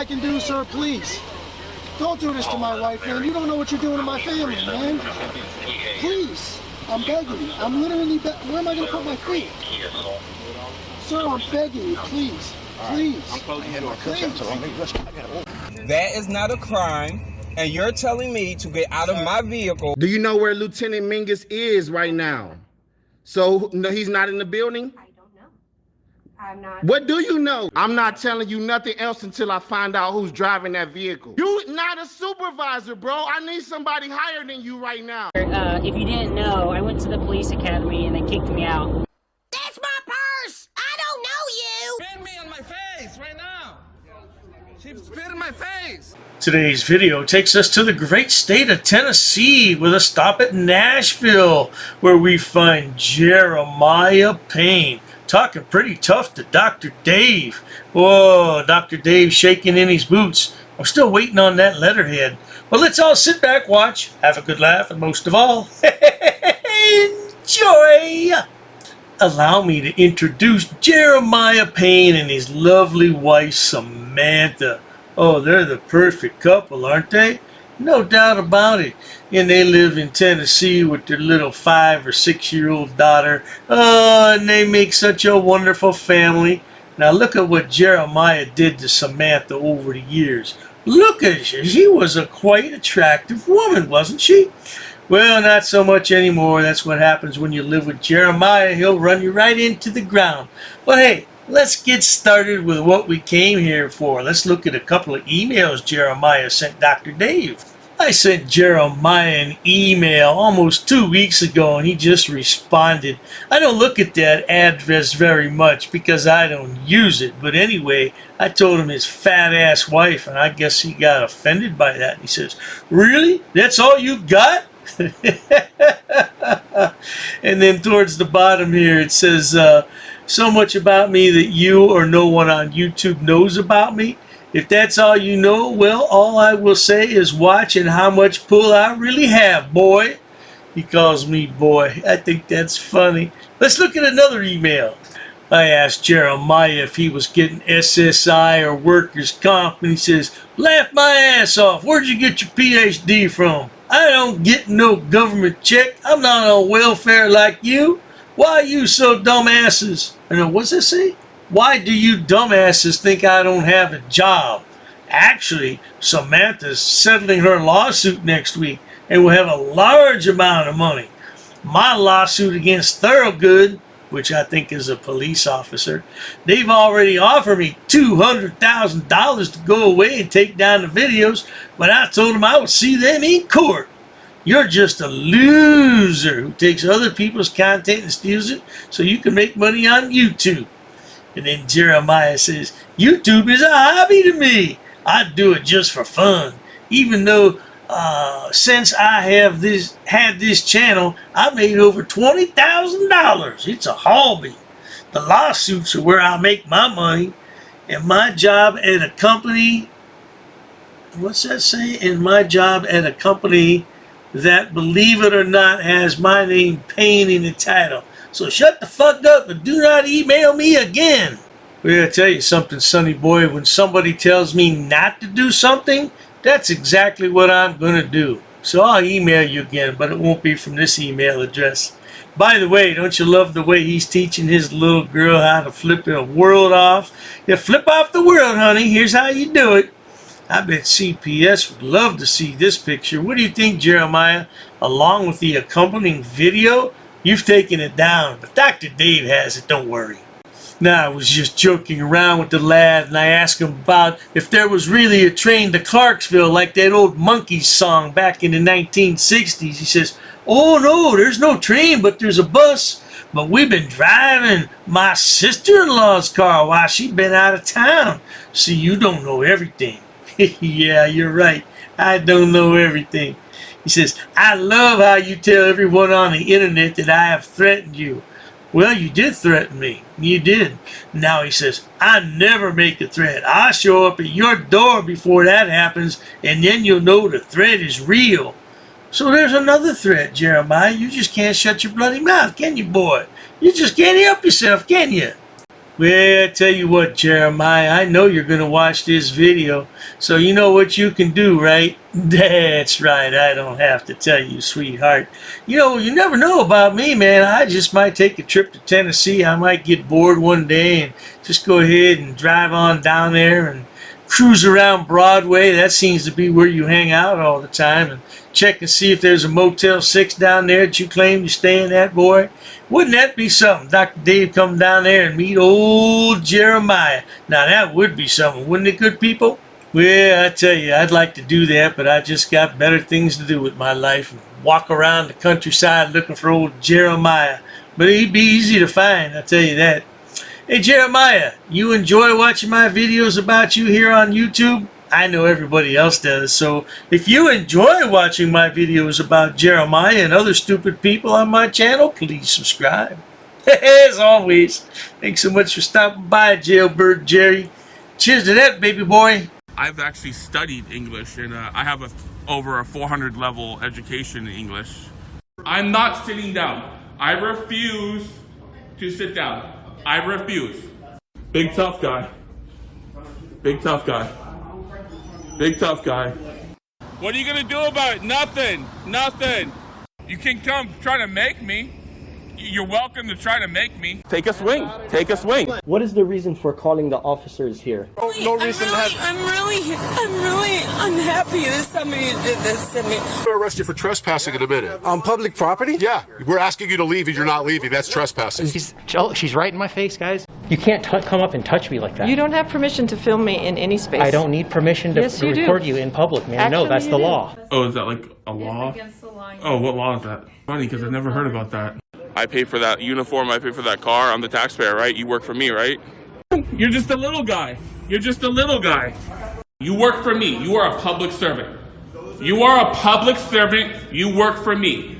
I can do, sir, please. Don't do this to my wife, man. You don't know what you're doing to my family, man. Please. I'm begging you. I'm literally where am I going to put my feet? Sir, I'm begging you, please. Please. Please. That is not a crime, and you're telling me to get out of my vehicle. Do you know where Lieutenant Mingus is right now? So, no, he's not in the building? I don't know. I'm not. What do you know? I'm not telling you nothing else until I find out who's driving that vehicle. You not a supervisor, bro. I need somebody higher than you right now. If you didn't know, I went to the police academy and they kicked me out. That's my purse! I don't know you! Spit me on my face right now. She spit in my face. Today's video takes us to the great state of Tennessee with a stop at Nashville, where we find Jeremiah Payne talking pretty tough to Dr. Dave. Whoa, Dr. Dave shaking in his boots. I'm still waiting on that letterhead. But let's all sit back, watch, have a good laugh, and most of all, enjoy! Allow me to introduce Jeremiah Payne and his lovely wife, Samantha. Oh, they're the perfect couple, aren't they? No doubt about it. And they live in Tennessee with their little 5 or 6 year old daughter. Oh, and they make such a wonderful family. Now look at what Jeremiah did to Samantha over the years. Look at her. She was a quite attractive woman, wasn't she? Well, not so much anymore. That's what happens when you live with Jeremiah. He'll run you right into the ground. But hey, let's get started with what we came here for. Let's look at a couple of emails Jeremiah sent Dr. Dave. I sent Jeremiah an email almost 2 weeks ago and he just responded. I don't look at that address very much because I don't use it. But anyway, I told him his fat ass wife and I guess he got offended by that. And he says, "Really? That's all you got?" And then towards the bottom here it says, "So much about me that you or no one on YouTube knows about me. If that's all you know, well, all I will say is watch and how much pull I really have, boy." He calls me boy. I think that's funny. Let's look at another email. I asked Jeremiah if he was getting SSI or workers' comp, and he says, "Laugh my ass off. Where'd you get your PhD from? I don't get no government check. I'm not on welfare like you. Why you so dumbasses?" What's that say? Why do you dumbasses think I don't have a job? Actually, Samantha's settling her lawsuit next week and will have a large amount of money. My lawsuit against Thorogood, which I think is a police officer, they've already offered me $200,000 to go away and take down the videos, but I told them I would see them in court. You're just a loser who takes other people's content and steals it so you can make money on YouTube. And then Jeremiah says, "YouTube is a hobby to me. I do it just for fun. Even though since I have had this channel, I made over $20,000. It's a hobby. The lawsuits are where I make my money. And my job at a company," what's that say? "And my job at a company that, believe it or not, has my name Payne in the title. So shut the fuck up and do not email me again." Well, I tell you something, sonny boy, when somebody tells me not to do something, that's exactly what I'm going to do. So I'll email you again, but it won't be from this email address. By the way, don't you love the way he's teaching his little girl how to flip the world off? Yeah, flip off the world, honey. Here's how you do it. I bet CPS would love to see this picture. What do you think, Jeremiah? Along with the accompanying video? You've taken it down, but Dr. Dave has it, don't worry. Now, I was just joking around with the lad, and I asked him about if there was really a train to Clarksville like that old Monkees song back in the 1960s. He says, "Oh no, there's no train, but there's a bus. But we've been driving my sister-in-law's car while she's been out of town. See, you don't know everything." Yeah, you're right. I don't know everything. He says, "I love how you tell everyone on the internet that I have threatened you." Well, you did threaten me. You did. Now he says, "I never make a threat. I'll show up at your door before that happens, and then you'll know the threat is real." So there's another threat, Jeremiah. You just can't shut your bloody mouth, can you, boy? You just can't help yourself, can you? Well, I tell you what, Jeremiah, I know you're going to watch this video, so you know what you can do, right? That's right, I don't have to tell you, sweetheart. You know, you never know about me, man. I just might take a trip to Tennessee. I might get bored one day and just go ahead and drive on down there and cruise around Broadway. That seems to be where you hang out all the time, and check and see if there's a Motel 6 down there that you claim you're staying at, boy. Wouldn't that be something? Dr. Dave come down there and meet old Jeremiah. Now that would be something, wouldn't it, good people? Well, I tell you, I'd like to do that, but I just got better things to do with my life. Walk around the countryside looking for old Jeremiah. But he'd be easy to find, I tell you that. Hey, Jeremiah, you enjoy watching my videos about you here on YouTube? I know everybody else does, so if you enjoy watching my videos about Jeremiah and other stupid people on my channel, please subscribe. As always, thanks so much for stopping by, Jailbird Jerry. Cheers to that, baby boy. I've actually studied English, and I have over a 400 level education in English. I'm not sitting down. I refuse to sit down. I refuse. Big tough guy. Big tough guy. Big tough guy. What are you gonna do about it? Nothing. Nothing. You can come try to make me. You're welcome to try to make me. Take a swing. Take a swing. What is the reason for calling the officers here? No reason. I'm really unhappy that somebody did this to me. We'll arrest you for trespassing in a minute. On public property? Yeah, we're asking you to leave and you're not leaving. That's trespassing. She's right in my face, guys. You can't come up and touch me like that. You don't have permission to film me in any space. I don't need permission to Yes, you do. record you in public, man. Actually, No, that's the you do. law. Oh, is that like a law? Against the law. Oh, what law is that? Funny, because I've never heard about that. I pay for that uniform, I pay for that car, I'm the taxpayer, right? You work for me, right? You're just a little guy. You're just a little guy. You work for me. You are a public servant. You are a public servant. You work for me.